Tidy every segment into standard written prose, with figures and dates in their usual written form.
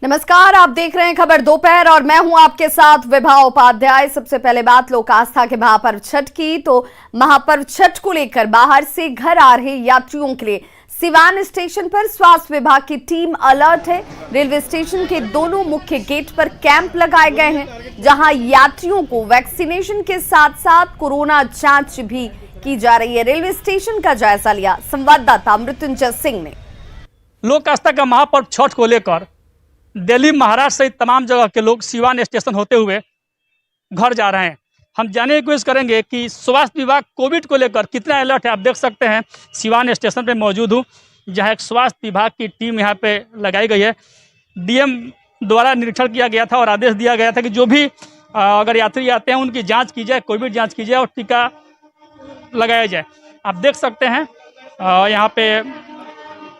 नमस्कार, आप देख रहे हैं खबर दोपहर और मैं हूं आपके साथ विभा उपाध्याय। सबसे पहले बात लोक आस्था के महापर्व छठ की। तो महापर्व छठ को लेकर बाहर से घर आ रहे यात्रियों के लिए सिवान स्टेशन पर स्वास्थ्य विभाग की टीम अलर्ट है। रेलवे स्टेशन के दोनों मुख्य गेट पर कैंप लगाए गए हैं, जहां यात्रियों को वैक्सीनेशन के साथ साथ कोरोना जांच भी की जा रही है। रेलवे स्टेशन का जायजा लिया संवाददाता मृत्युंजय सिंह ने। लोक आस्था का महापर्व छठ को लेकर दिल्ली, महाराष्ट्र सहित तमाम जगह के लोग सिवान स्टेशन होते हुए घर जा रहे हैं। हम जानने की कोशिश करेंगे कि स्वास्थ्य विभाग कोविड को लेकर कितना अलर्ट है। आप देख सकते हैं सिवान स्टेशन पे मौजूद हूँ, जहां एक स्वास्थ्य विभाग की टीम यहां पे लगाई गई है। डीएम द्वारा निरीक्षण किया गया था और आदेश दिया गया था कि जो भी अगर यात्री आते हैं उनकी जाँच की जाए, कोविड जाँच की जाए और टीका लगाया जाए। आप देख सकते हैं यहाँ पे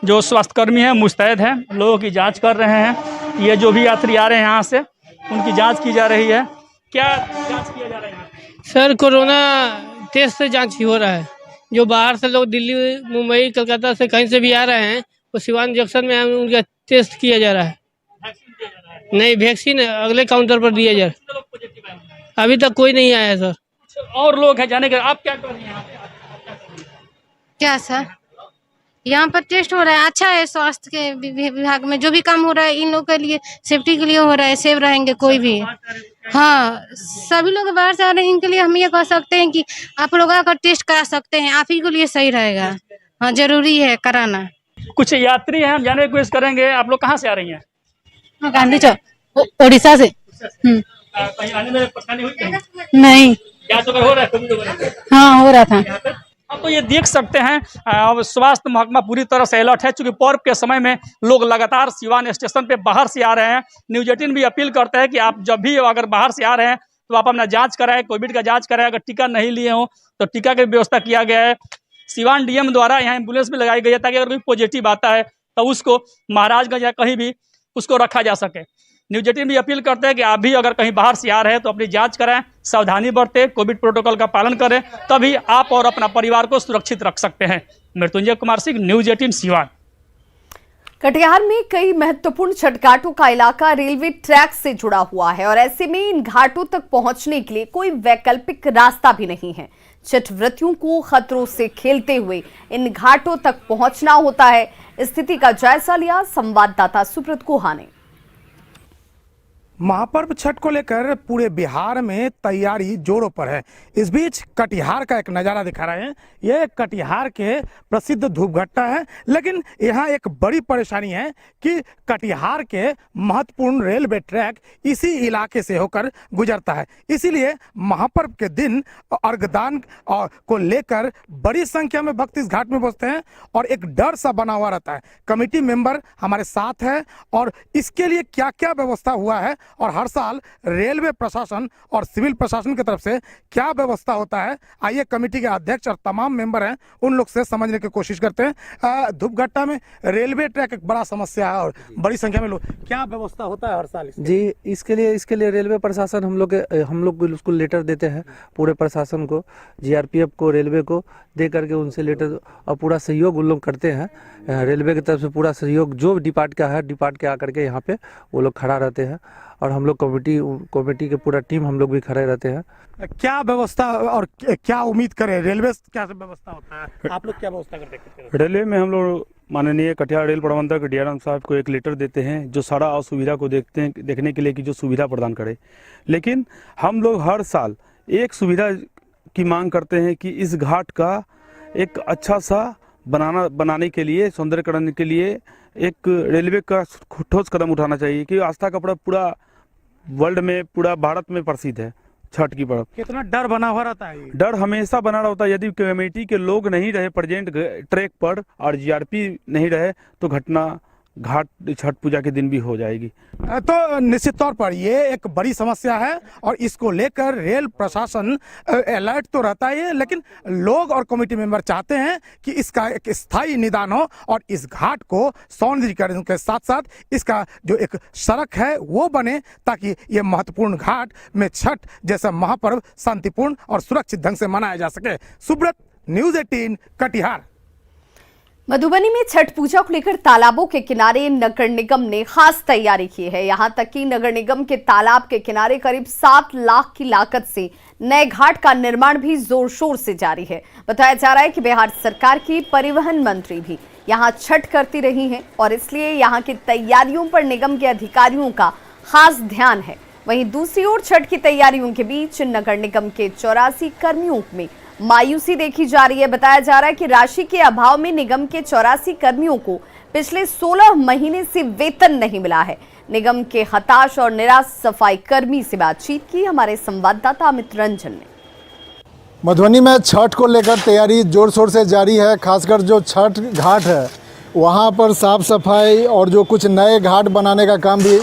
जो स्वास्थ्यकर्मी हैं मुस्तैद हैं, लोगों की जांच कर रहे हैं। ये जो भी यात्री आ रहे हैं यहाँ से, उनकी जांच की जा रही है। क्या जांच किया जा रहा है यहाँ? सर, कोरोना टेस्ट से जांच हो रहा है। जो बाहर से लोग दिल्ली, मुंबई, कलकत्ता से कहीं से भी आ रहे हैं, वो सिवान जंक्शन में उनका टेस्ट किया जा रहा है। वैक्सीन किया जा रहा है? नहीं, वैक्सीन अगले काउंटर पर दिया जा रहा कितने लोग पॉजिटिव आए हैं? है। अभी तक कोई नहीं आया है सर। कुछ और लोग हैं जाने के। आप क्या कर रही हैं यहाँ पे? आप क्या कर रही हैं? क्या सर, यहाँ पर टेस्ट हो रहा है। अच्छा है, स्वास्थ्य के विभाग में जो भी काम हो रहा है इन लोगों के लिए सेफ्टी के लिए हो रहा है। सेफ रहेंगे कोई भी। हाँ, सभी लोग बाहर से आ रहे हैं, इनके लिए हम ये कह सकते हैं कि आप लोग आकर टेस्ट करा सकते हैं। आप ही के लिए सही रहेगा। हाँ, जरूरी है कराना। कुछ यात्री हैं, हम जानने की कोशिश करेंगे। आप लोग कहाँ से आ रही हैं? गांधी चौक, उड़ीसा से। कहीं आने में परेशानी हुई कहीं? नहीं। जांच वगैरह हो रहा है कोविड वगैरह? हाँ, हो रहा था। यहाँ पे अब तो ये देख सकते हैं अब स्वास्थ्य महकमा पूरी तरह से अलर्ट है, चूंकि पर्व के समय में लोग लगातार सिवान स्टेशन पे बाहर से आ रहे हैं। न्यूज 18 भी अपील करते हैं कि आप जब भी अगर बाहर से आ रहे हैं तो आप अपना जांच कराएं, कोविड का जांच कराएं। अगर टीका नहीं लिए हो तो टीका की व्यवस्था किया गया है। सिवान डीएम द्वारा यहाँ एम्बुलेंस भी लगाई गई है, ताकि अगर कोई पॉजिटिव आता है तो उसको महाराजगंज या कहीं भी उसको रखा जा सके। न्यूज 18 भी अपील करते हैं कि आप भी अगर कहीं बाहर से आ रहे हैं तो अपनी जांच कराएं, सावधानी बरतें, कोविड प्रोटोकॉल का पालन करें, तभी आप और अपना परिवार को सुरक्षित रख सकते हैं। मृत्युंजय कुमार सिंह, न्यूज 18 सिवान। कटिहार में कई महत्वपूर्ण छठ घाटों का इलाका रेलवे ट्रैक से जुड़ा हुआ है और ऐसे में इन घाटों तक पहुंचने के लिए कोई वैकल्पिक रास्ता भी नहीं है। छठ व्रतियों को खतरों से खेलते हुए इन घाटों तक पहुंचना होता है। स्थिति का जायजा लिया संवाददाता सुब्रत गुहा ने। महापर्व छठ को लेकर पूरे बिहार में तैयारी जोरों पर है। इस बीच कटिहार का एक नज़ारा दिखा रहे हैं। यह कटिहार के प्रसिद्ध धूपघट्टा है, लेकिन यहाँ एक बड़ी परेशानी है कि कटिहार के महत्वपूर्ण रेलवे ट्रैक इसी इलाके से होकर गुजरता है। इसीलिए महापर्व के दिन अर्घदान को लेकर बड़ी संख्या में भक्त इस घाट में पहुँचते हैं और एक डर सा बना हुआ रहता है। कमेटी मेंबर हमारे साथ है और इसके लिए क्या क्या व्यवस्था हुआ है और हर साल रेलवे प्रशासन और सिविल प्रशासन की तरफ से क्या व्यवस्था होता है, आइए कमेटी के अध्यक्ष और तमाम मेंबर हैं उन लोग से समझने की कोशिश करते हैं। धूपघट्टा में रेलवे ट्रैक एक बड़ा समस्या है और बड़ी संख्या में लोग, क्या व्यवस्था होता है हर साल जी? इसके लिए रेलवे प्रशासन हम लोग उसको लेटर देते हैं, पूरे प्रशासन को, जीआरपीएफ को, रेलवे को दे करके उनसे लेटर और पूरा सहयोग उन लोग करते हैं। रेलवे की तरफ से पूरा सहयोग जो डिपार्ट का है, डिपार्ट के आकर के यहाँ पे वो लोग खड़ा रहते हैं और हम लोग कमेटी के पूरा टीम हम लोग भी खड़े रहते हैं। क्या व्यवस्था और क्या उम्मीद करें? रेलवे क्या व्यवस्था होता है, आप लोग क्या व्यवस्था करते हैं? रेलवे में हम लोग माननीय कटिहार रेल प्रबंधक डीआरएम साहब को एक लेटर देते हैं, जो सारा असुविधा को देखने के लिए कि जो सुविधा प्रदान करे। लेकिन हम लोग हर साल एक सुविधा की मांग करते हैं कि इस घाट का एक अच्छा सा बनाने के लिए, सौंदर्यकरण के लिए एक रेलवे का ठोस कदम उठाना चाहिए कि आस्था का पर्व पूरा वर्ल्ड में, पूरा भारत में प्रसिद्ध है छठ की पर्व। कितना डर बना हुआ रहता है? डर हमेशा बना रहता है। यदि कमेटी के लोग नहीं रहे प्रेजेंट ट्रैक पर और जीआरपी नहीं रहे तो घटना घाट छठ पूजा के दिन भी हो जाएगी। तो निश्चित तौर पर ये एक बड़ी समस्या है और इसको लेकर रेल प्रशासन अलर्ट तो रहता ही है, लेकिन लोग और कमेटी मेंबर चाहते हैं कि इसका एक स्थायी निदान हो और इस घाट को सौंदर्यीकरण के साथ साथ इसका जो एक सड़क है वो बने, ताकि ये महत्वपूर्ण घाट में छठ जैसा महापर्व शांतिपूर्ण और सुरक्षित ढंग से मनाया जा सके। सुब्रत, न्यूज 18 कटिहार। मधुबनी में छठ पूजा को लेकर तालाबों के किनारे नगर निगम ने खास तैयारी की है। यहां तक कि नगर निगम के तालाब के किनारे करीब 7 लाख की लागत से नए घाट का निर्माण भी जोर शोर से जारी है। बताया जा रहा है कि बिहार सरकार की परिवहन मंत्री भी यहां छठ करती रही हैं और इसलिए यहां की तैयारियों पर निगम के अधिकारियों का खास ध्यान है। वहीं दूसरी ओर छठ की तैयारियों के बीच नगर निगम के 84 कर्मियों में मायूसी देखी जा रही है। बताया जा रहा है कि राशि के अभाव में निगम के 84 कर्मियों को पिछले 16 महीने से वेतन नहीं मिला है। निगम के हताश और निराश सफाई कर्मी से बातचीत की हमारे संवाददाता अमित रंजन ने। मधुबनी में छठ को लेकर तैयारी जोर शोर से जारी है। खासकर जो छठ घाट है वहाँ पर साफ सफाई और जो कुछ नए घाट बनाने का काम भी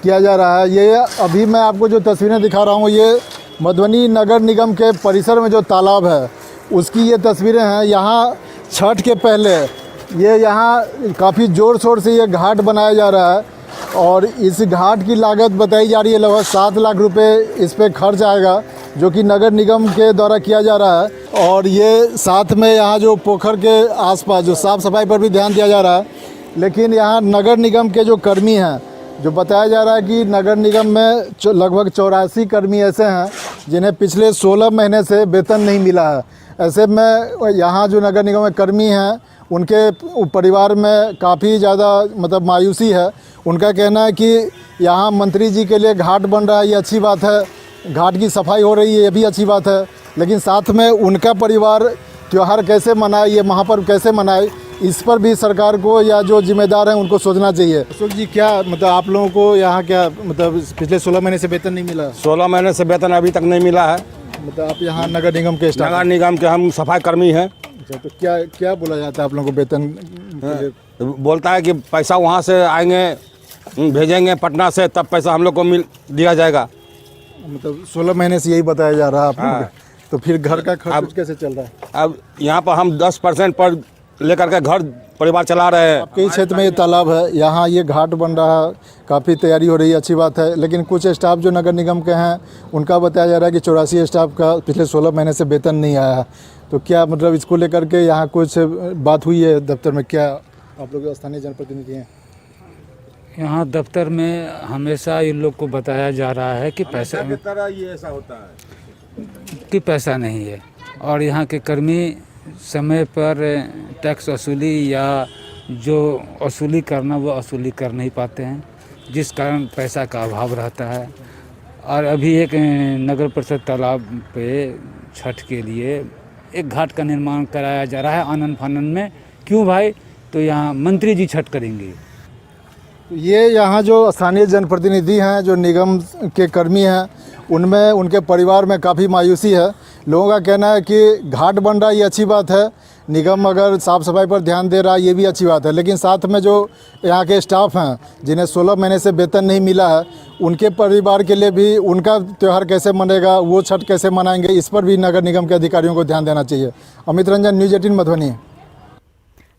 किया जा रहा है। ये अभी मैं आपको जो तस्वीरें दिखा रहा हूँ ये मधुबनी नगर निगम के परिसर में जो तालाब है उसकी ये तस्वीरें हैं। यहाँ छठ के पहले ये यहाँ काफ़ी ज़ोर शोर से ये घाट बनाया जा रहा है और इस घाट की लागत बताई जा रही है लगभग 7 लाख रुपए इस पे खर्च आएगा, जो कि नगर निगम के द्वारा किया जा रहा है। और ये साथ में यहाँ जो पोखर के आसपास जो साफ़ सफाई पर भी ध्यान दिया जा रहा है। लेकिन यहाँ नगर निगम के जो कर्मी हैं, जो बताया जा रहा है कि नगर निगम में लगभग 84 कर्मी ऐसे हैं जिन्हें पिछले 16 महीने से वेतन नहीं मिला है। ऐसे में यहाँ जो नगर निगम में कर्मी हैं उनके परिवार में काफ़ी ज़्यादा मतलब मायूसी है। उनका कहना है कि यहाँ मंत्री जी के लिए घाट बन रहा है, ये अच्छी बात है, घाट की सफाई हो रही है, ये भी अच्छी बात है, लेकिन साथ में उनका परिवार त्यौहार कैसे मनाए, ये महापर्व कैसे मनाए, इस पर भी सरकार को या जो जिम्मेदार हैं उनको सोचना चाहिए। अशोक जी, क्या मतलब आप लोगों को यहाँ क्या मतलब पिछले 16 महीने से वेतन नहीं मिला? 16 महीने से वेतन अभी तक नहीं मिला है। मतलब आप यहाँ नगर निगम के स्टाफ? नगर निगम के हम सफाई कर्मी हैं। अच्छा, तो क्या क्या बोला जाता है आप लोगों को वेतन के लिए? बोलता है कि पैसा वहाँ से आएंगे, भेजेंगे पटना से, तब पैसा हम लोग को दिया जाएगा। मतलब 16 महीने से यही बताया जा रहा है आप लोगों को। तो फिर घर का खर्च कैसे चल रहा है? अब यहाँ पर हम 10% पर लेकर के घर परिवार चला रहे हैं। आपके ही क्षेत्र में ये तालाब है, यहाँ ये घाट बन रहा है, काफ़ी तैयारी हो रही है, अच्छी बात है। लेकिन कुछ स्टाफ जो नगर निगम के हैं उनका बताया जा रहा है कि 84 स्टाफ का पिछले 16 महीने से वेतन नहीं आया है। तो क्या मतलब इसको लेकर के यहाँ कुछ बात हुई है दफ्तर में? क्या आप लोग स्थानीय जनप्रतिनिधि हैं? यहाँ दफ्तर में हमेशा इन लोग को बताया जा रहा है कि पैसा की तरह ये ऐसा होता है कि पैसा नहीं है और यहाँ के कर्मी समय पर टैक्स वसूली या जो वसूली करना वो वसूली कर नहीं पाते हैं, जिस कारण पैसा का अभाव रहता है। और अभी एक नगर परिषद तालाब पे छठ के लिए एक घाट का निर्माण कराया जा रहा है आनन फानन में। क्यों भाई? तो यहाँ मंत्री जी छठ करेंगे। ये यहाँ जो स्थानीय जनप्रतिनिधि हैं, जो निगम के कर्मी हैं, उनमें उनके परिवार में काफ़ी मायूसी है। लोगों का कहना है कि घाट बन रहा है, ये अच्छी बात है, निगम अगर साफ़ सफाई पर ध्यान दे रहा है ये भी अच्छी बात है, लेकिन साथ में जो यहाँ के स्टाफ हैं जिन्हें 16 महीने से वेतन नहीं मिला है, उनके परिवार के लिए भी उनका त्यौहार कैसे मनेगा, वो छठ कैसे मनाएंगे, इस पर भी नगर निगम के अधिकारियों को ध्यान देना चाहिए। अमित रंजन, न्यूज़ 18 मधुबनी।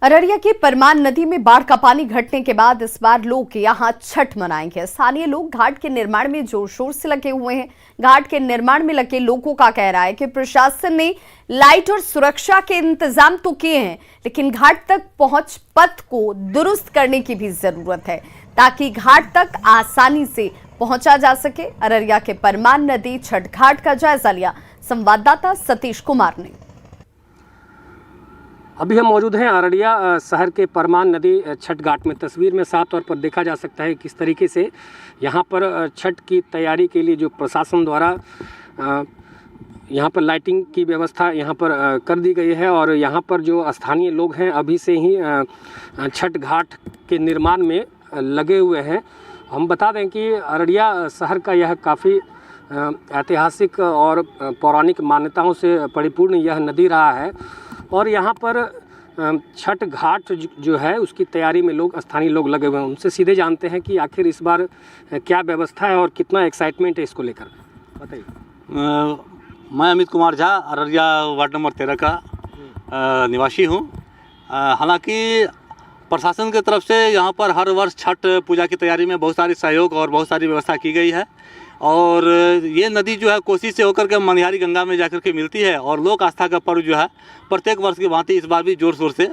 अररिया की परमान नदी में बाढ़ का पानी घटने के बाद इस बार लोग यहां छठ मनाएंगे। स्थानीय लोग घाट के निर्माण में जोर शोर से लगे हुए हैं। घाट के निर्माण में लगे लोगों का कहना है कि प्रशासन ने लाइट और सुरक्षा के इंतजाम तो किए हैं, लेकिन घाट तक पहुंच पथ को दुरुस्त करने की भी जरूरत है ताकि घाट तक आसानी से पहुंचा जा सके। अररिया के परमान नदी छठ घाट का जायजा लिया संवाददाता सतीश कुमार ने। अभी हम मौजूद हैं अररिया शहर के परमान नदी छठ घाट में। तस्वीर में साफ तौर पर देखा जा सकता है किस तरीके से यहाँ पर छठ की तैयारी के लिए जो प्रशासन द्वारा यहाँ पर लाइटिंग की व्यवस्था यहाँ पर कर दी गई है और यहाँ पर जो स्थानीय लोग हैं अभी से ही छठ घाट के निर्माण में लगे हुए हैं। हम बता दें कि अररिया शहर का यह काफ़ी ऐतिहासिक और पौराणिक मान्यताओं से परिपूर्ण यह नदी रहा है और यहाँ पर छठ घाट जो है उसकी तैयारी में लोग स्थानीय लोग लगे हुए हैं। उनसे सीधे जानते हैं कि आखिर इस बार क्या व्यवस्था है और कितना एक्साइटमेंट है इसको लेकर, बताइए। मैं अमित कुमार झा अररिया वार्ड नंबर 13 का निवासी हूँ। हालांकि प्रशासन की तरफ से यहाँ पर हर वर्ष छठ पूजा की तैयारी में बहुत सारी सहयोग और बहुत सारी व्यवस्था की गई है और ये नदी जो है कोसी से होकर के मनिहारी गंगा में जाकर के मिलती है और लोक आस्था का पर्व जो है प्रत्येक वर्ष की भांति इस बार भी जोर शोर से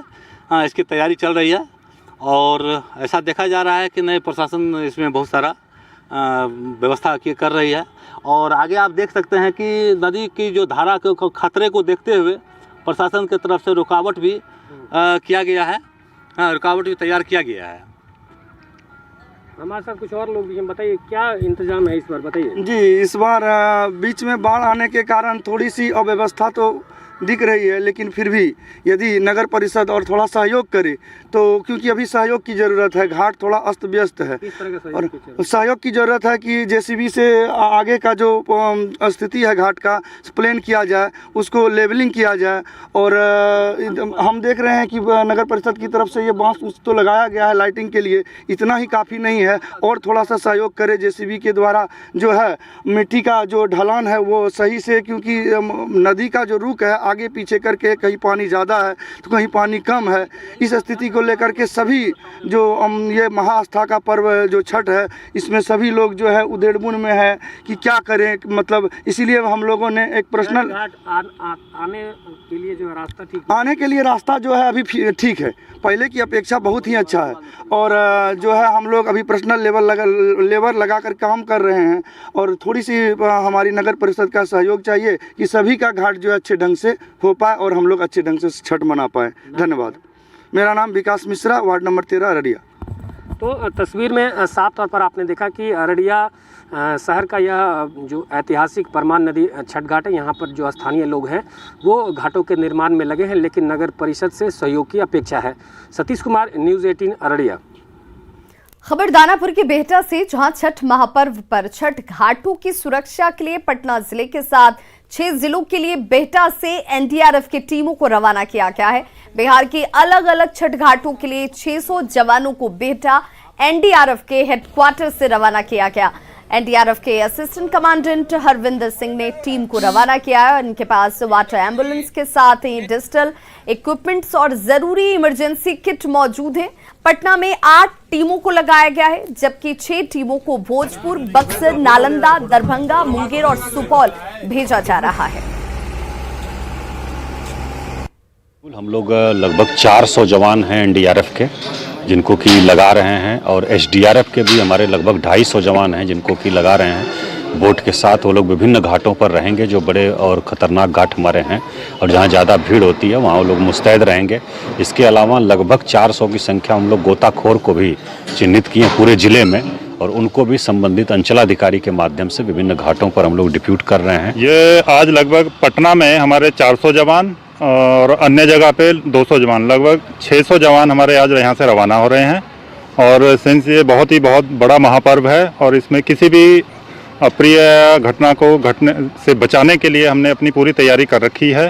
इसकी तैयारी चल रही है और ऐसा देखा जा रहा है कि नए प्रशासन इसमें बहुत सारा व्यवस्था कर रही है। और आगे आप देख सकते हैं कि नदी की जो धारा के खतरे को देखते हुए प्रशासन की तरफ से रुकावट भी किया गया है, रुकावट भी तैयार किया गया है। हमारे साथ कुछ और लोग भी हैं, बताइए क्या इंतजाम है इस बार, बताइए। जी, इस बार बीच में बाढ़ आने के कारण थोड़ी सी अव्यवस्था तो दिख रही है, लेकिन फिर भी यदि नगर परिषद और थोड़ा सहयोग करे तो, क्योंकि अभी सहयोग की ज़रूरत है, घाट थोड़ा अस्त व्यस्त है और सहयोग की ज़रूरत है कि जेसीबी से आगे का जो स्थिति है घाट का प्लेन किया जाए, उसको लेवलिंग किया जाए। और हम देख रहे हैं कि नगर परिषद की तरफ से ये बांस तो लगाया गया है लाइटिंग के लिए, इतना ही काफ़ी नहीं है और थोड़ा सा सहयोग करे जेसीबी के द्वारा जो है मिट्टी का जो ढलान है वो सही से, क्योंकि नदी का जो रुख है आगे पीछे करके कहीं पानी ज़्यादा है तो कहीं पानी कम है। इस स्थिति को लेकर के सभी जो ये महाआस्था का पर्व जो छठ है, इसमें सभी लोग जो है उधेड़बुन में है कि क्या करें, मतलब इसीलिए हम लोगों ने एक पर्सनल आने के लिए जो रास्ता आने के लिए रास्ता जो है अभी ठीक है, पहले की अपेक्षा बहुत ही अच्छा है। और जो है हम लोग अभी पर्सनल लेबर लगा कर काम कर रहे हैं और थोड़ी सी हमारी नगर परिषद का सहयोग चाहिए कि सभी का घाट जो है अच्छे ढंग से हो पाए और हम लोग अच्छे ढंग से छठ मना पाए। धन्यवाद। मेरा नाम विकास मिश्रा, वार्ड नंबर 13, अररिया। तो तस्वीर में साफ तौर पर आपने देखा कि अररिया शहर का यह जो ऐतिहासिक परमान नदी छठ घाट है, यहाँ पर जो स्थानीय लोग हैं वो घाटों के निर्माण में लगे हैं, लेकिन नगर परिषद से सहयोग की अपेक्षा है। सतीश कुमार, न्यूज़ 18 अररिया। खबर दानापुर की बेहटा से, जहां छठ महापर्व पर छठ घाटों की सुरक्षा के लिए पटना जिले के साथ 6 जिलों के लिए बेहटा से एनडीआरएफ की टीमों को रवाना किया गया है। बिहार के अलग अलग छठ घाटों के लिए 600 जवानों को बेहटा एनडीआरएफ के हेडक्वार्टर से रवाना किया गया। एनडीआरएफ के असिस्टेंट कमांडेंट हरविंदर सिंह ने टीम को रवाना किया है। इनके पास वाटर एम्बुलेंस के साथ ही डिजिटल इक्विपमेंट्स और जरूरी इमरजेंसी किट मौजूद है। पटना में 8 टीमों को लगाया गया है, जबकि 6 टीमों को भोजपुर, बक्सर, नालंदा, दरभंगा, मुंगेर और सुपौल भेजा जा रहा है। हम लोग लगभग 400 जवान हैं एनडीआरएफ के जिनको कि लगा रहे हैं, और एसडीआरएफ के भी हमारे लगभग 250 जवान हैं जिनको कि लगा रहे हैं। बोट के साथ वो लोग विभिन्न घाटों पर रहेंगे जो बड़े और ख़तरनाक घाट हमारे हैं, और जहां ज़्यादा भीड़ होती है वहां वो लोग मुस्तैद रहेंगे। इसके अलावा लगभग 400 की संख्या हम लोग गोताखोर को भी चिन्हित किए पूरे ज़िले में, और उनको भी संबंधित अंचलाधिकारी के माध्यम से विभिन्न घाटों पर हम लोग डिप्यूट कर रहे हैं। ये आज लगभग पटना में हमारे 400 जवान और अन्य जगह पे 200 जवान, लगभग 600 जवान हमारे आज यहाँ से रवाना हो रहे हैं। और सिंस ये बहुत बड़ा महापर्व है और इसमें किसी भी अप्रिय घटना को घटने से बचाने के लिए हमने अपनी पूरी तैयारी कर रखी है।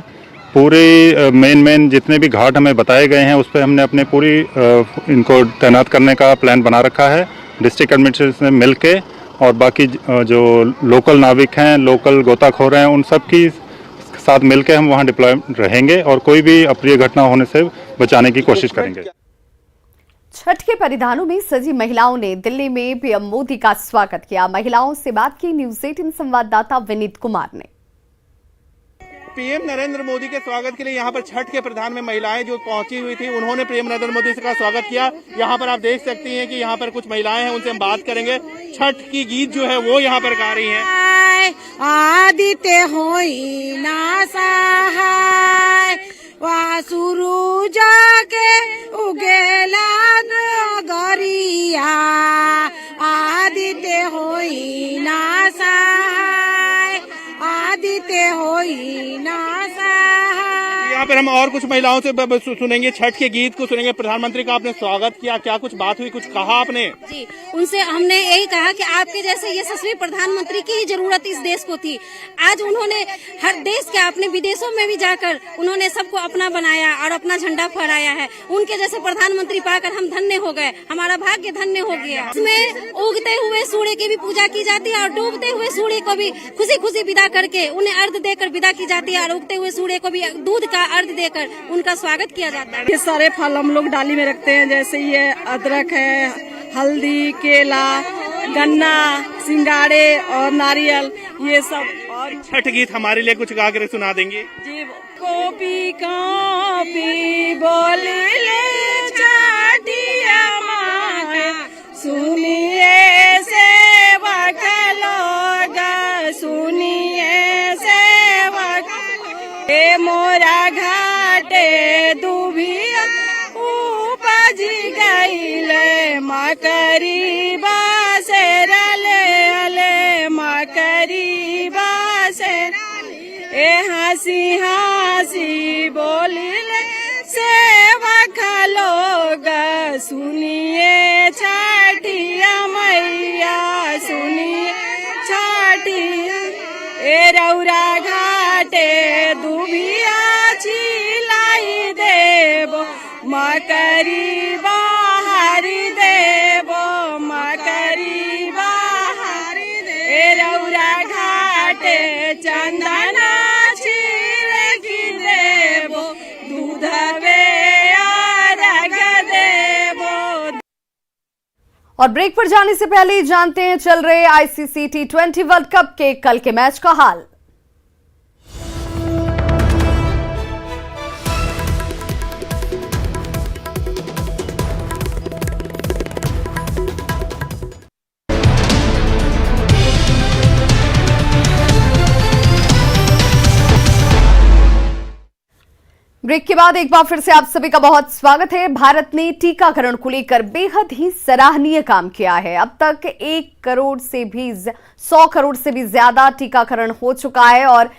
पूरी मेन जितने भी घाट हमें बताए गए हैं उस पर हमने अपने पूरी इनको तैनात करने का प्लान बना रखा है डिस्ट्रिक्ट एडमिनिस्ट्रेशन से मिल के, और बाकी जो लोकल नाविक हैं, लोकल गोताखोर हैं, उन सब की साथ मिलकर हम वहां डिप्लॉय रहेंगे और कोई भी अप्रिय घटना होने से बचाने की कोशिश करेंगे। छठ के परिधानों में सजी महिलाओं ने दिल्ली में पीएम मोदी का स्वागत किया। महिलाओं से बात की न्यूज़ 18 संवाददाता विनीत कुमार ने। पीएम नरेंद्र मोदी के स्वागत के लिए यहाँ पर छठ के प्रधान में महिलाएं जो पहुंची हुई थी, उन्होंने पीएम नरेंद्र मोदी का स्वागत किया। यहाँ पर आप देख सकती हैं कि यहाँ पर कुछ महिलाएं हैं, उनसे हम बात करेंगे। छठ की गीत जो है वो यहाँ पर गा रही हैं। आदित्य होई ना सहाय वासुरु जाके उगेला गरिया, आदित्य होई ना सहाय, आदित्य होई ना सहाय। यहाँ पर हम और कुछ महिलाओं से सुनेंगे, छठ के गीत को सुनेंगे। प्रधानमंत्री का आपने स्वागत किया, क्या कुछ बात हुई, कुछ कहा आपने? जी, उनसे हमने यही कहा कि आपके जैसे यशस्वी प्रधानमंत्री की ही जरूरत इस देश को थी। आज उन्होंने हर देश के अपने विदेशों में भी जाकर उन्होंने सबको अपना बनाया और अपना झंडा फहराया है। उनके जैसे प्रधानमंत्री पाकर हम धन्य हो गए, हमारा भाग्य धन्य हो गया। इसमें उगते हुए सूर्य की भी पूजा की जाती है और डूबते हुए सूर्य को भी खुशी खुशी विदा करके उन्हें अर्घ देकर विदा की जाती है, और उगते हुए सूर्य को भी दूध का अर्घ देकर उनका स्वागत किया जाता है। ये सारे फल हम लोग डाली में रखते हैं, जैसे ये अदरक है, हल्दी, केला, गन्ना, सिंगाड़े और नारियल, ये सब। और छठ गीत हमारे लिए कुछ गा कर सुना देंगे? जी, कॉपी कॉपी बोलिले छठिया माँ सुनिए सेवक लोग सुनिए सेवक ए मोरा घाटे दुभिया उपज गईले मकरी बासेर ले मकरी बासेर ए हंसी हंसी बोलिले सेवक लोग सुनिए छठिया मैया सुनिए छठिया ए रौरा घाटे दुभिया छिलाई देबो मकरी बाहरी देबो मकरी बाहरी दे ए रौरा घाटे चंदना छिड़की देबो दूधवे अर्घ देबो। और ब्रेक पर जाने से पहले जानते हैं चल रहे आईसीसी T20 वर्ल्ड कप के कल के मैच का हाल। ब्रेक के बाद एक बार फिर से आप सभी का बहुत स्वागत है। भारत ने टीकाकरण को लेकर बेहद ही सराहनीय काम किया है। अब तक 1 करोड़ से भी 100 करोड़ से भी ज्यादा टीकाकरण हो चुका है और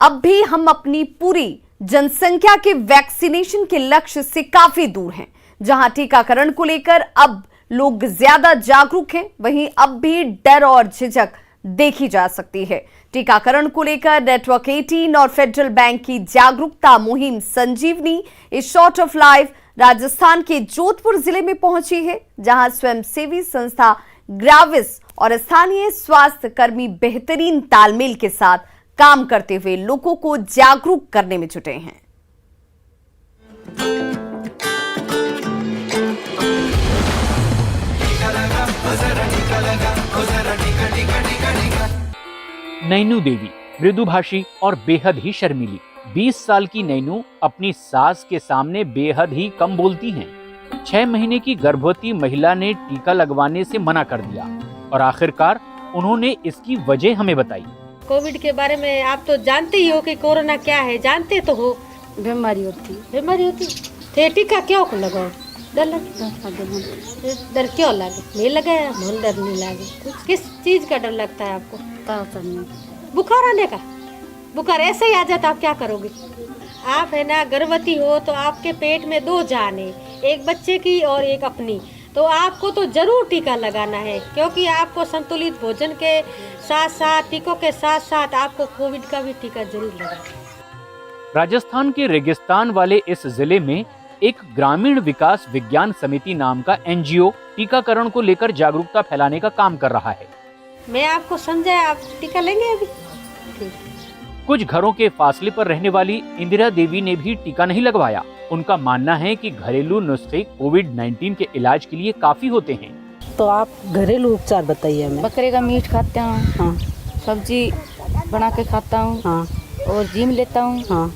अब भी हम अपनी पूरी जनसंख्या के वैक्सीनेशन के लक्ष्य से काफी दूर हैं। जहां टीकाकरण को लेकर अब लोग ज्यादा जागरूक हैं, वहीं अब भी डर और झिझक देखी जा सकती है। टीकाकरण को लेकर नेटवर्क 18 और फेडरल बैंक की जागरूकता मुहिम संजीवनी इस शॉर्ट ऑफ लाइफ राजस्थान के जोधपुर जिले में पहुंची है, जहां स्वयंसेवी संस्था ग्राविस और स्थानीय स्वास्थ्य कर्मी बेहतरीन तालमेल के साथ काम करते हुए लोगों को जागरूक करने में जुटे हैं। नैनू देवी मृदुभाषी और बेहद ही शर्मीली 20 साल की नैनू अपनी सास के सामने बेहद ही कम बोलती हैं। 6 महीने की गर्भवती महिला ने टीका लगवाने से मना कर दिया और आखिरकार उन्होंने इसकी वजह हमें बताई। कोविड के बारे में आप तो जानते ही हो कि कोरोना क्या है, जानते तो हो। बीमारी होती थे, टीका क्यों लगाओ? डर डर क्यों लगे? नहीं लगाया, मन डर नहीं लगे। किस चीज का डर लगता है आपको? बुखार आने का? बुखार ऐसे ही आ जाता, आप क्या करोगे? आप है ना गर्भवती हो तो आपके पेट में 2 जान है, एक बच्चे की और एक अपनी, तो आपको तो जरूर टीका लगाना है, क्योंकि आपको संतुलित भोजन के साथ साथ टीकों के साथ साथ आपको कोविड का भी टीका जरूर लगाना है। राजस्थान के रेगिस्तान वाले इस जिले में एक ग्रामीण विकास विज्ञान समिति नाम का एनजीओ टीकाकरण को लेकर जागरूकता फैलाने का काम कर रहा है। मैं आपको समझाया, आप टीका लेंगे अभी? ठीक। कुछ घरों के फासले पर रहने वाली इंदिरा देवी ने भी टीका नहीं लगवाया। उनका मानना है कि घरेलू नुस्खे कोविड-19 के इलाज के लिए काफी होते हैं। तो आप घरेलू उपचार बताइए हमें। बकरे का मीट खाता हूँ, हाँ। सब्जी बना के खाता हूँ, हाँ। और जिम लेता हूँ, हाँ।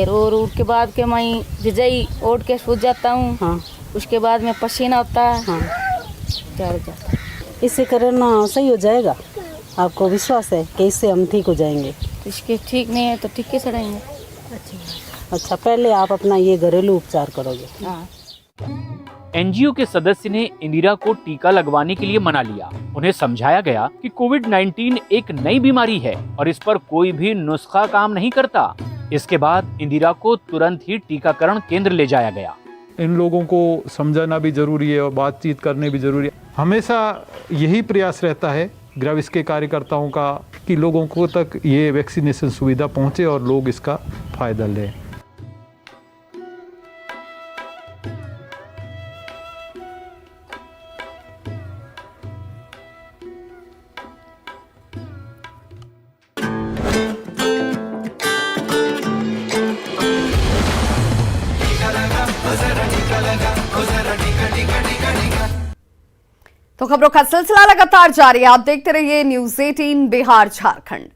और उसके बाद के मैं रजाई ओढ़ के सो जाता हूँ, हाँ। उसके बाद में पसीना होता है, हाँ। जाता। इससे करना सही हो जाएगा? आपको विश्वास है कि इससे हम ठीक हो जाएंगे? इसके ठीक नहीं है तो ठीक कैसे रहेंगे? अच्छा, पहले आप अपना ये घरेलू उपचार करोगे? हाँ। एनजीओ के सदस्य ने इंदिरा को टीका लगवाने के लिए मना लिया। उन्हें समझाया गया कि कोविड-19 एक नई बीमारी है और इस पर कोई भी नुस्खा काम नहीं करता। इसके बाद इंदिरा को तुरंत ही टीकाकरण केंद्र ले जाया गया। इन लोगों को समझाना भी जरूरी है और बातचीत करने भी जरूरी है। हमेशा यही प्रयास रहता है ग्राविस के कार्यकर्ताओं का कि लोगों को तक ये वैक्सीनेशन सुविधा पहुंचे और लोग इसका फायदा लें। तो खबरों का सिलसिला लगातार जारी है। आप देखते रहिए न्यूज़ 18 बिहार झारखंड।